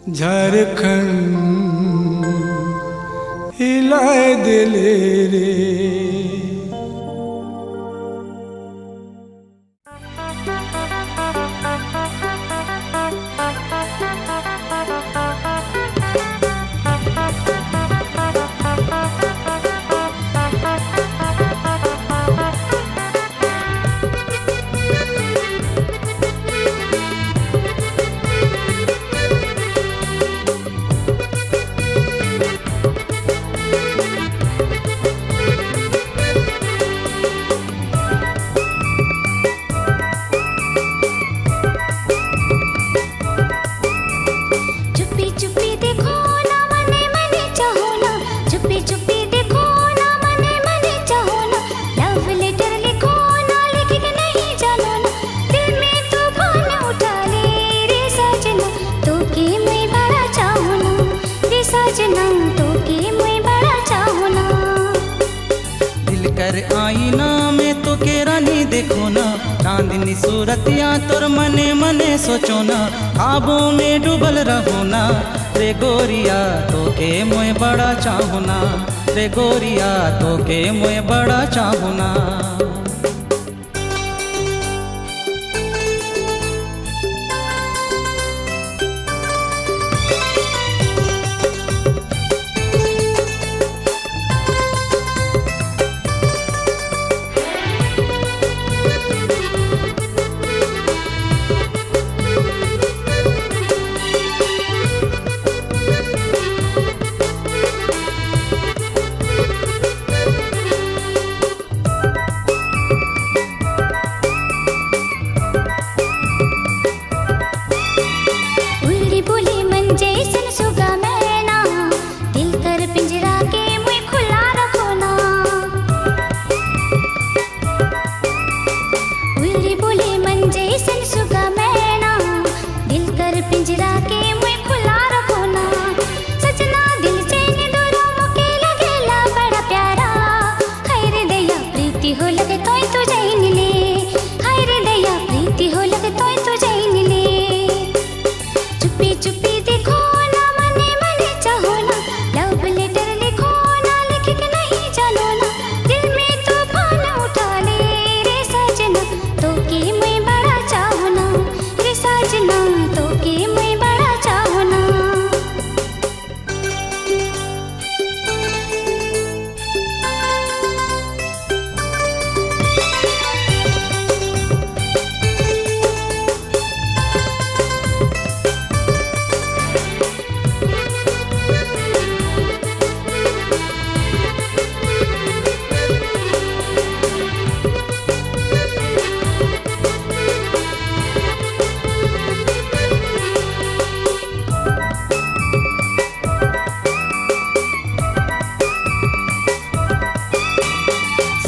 झारखंड हिलाए दिले रे। आईना में तो के रानी देखो ना, चांदनी सूरतिया तोर मने मने सोचो ना, ख्वाबों में डूबल रहो ना रे गोरिया, तो के मोए बड़ा चाहो ना रे गोरिया, तो के मोए बड़ा चाहो ना।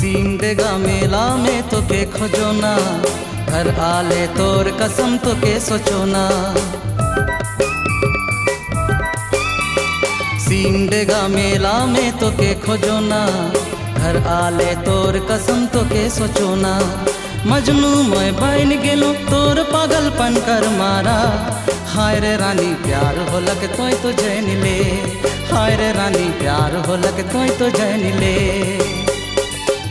सिमडेगा मेला में तो के खोजो ना, घर आले तोर कसम तो के सोचो ना। सिमडेगा मेला में तो के खोजो ना, घर आले तोर कसम तो के सोचो ना। मजनू मैं बन गेलू तोर पागलपन कर मारा, हाय रे रानी प्यार होलक तोय तो जैन ले, हाय रे रानी प्यार होलक तोय तो जैन ले।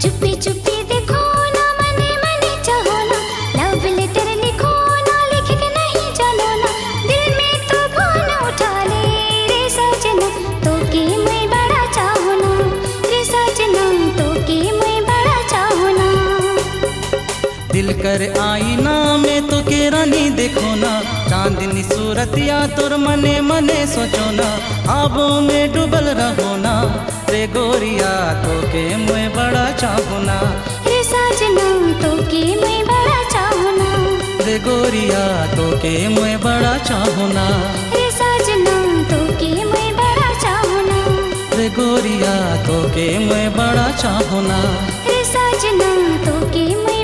चुप्पी चुप्पी देखो ना, मने मने चाहो ना, लव लेटर लिखो ना, लिख के नहीं जानो ना, दिल में तूफान उठा ले रे सजना, तो के मैं बड़ा चाहो ना रे सजना, तो के मैं बड़ा चाहो ना। दिल कर आईना में तो के रानी देखो ना, चांदनी सूरतिया तोर मने मने सोचो ना, ख्वाबों में डूबल रहो ना रे गोरिया, तो के मैं बड़ा चाहो ना रे सजना, तो के मैं बड़ा चाहो ना रे गोरिया, तो के मैं बड़ा चाहो ना रे सजना, तो के मैं बड़ा चाहो ना रे गोरिया, तो के मैं बड़ा चाहो ना रे सजना, तो के मैं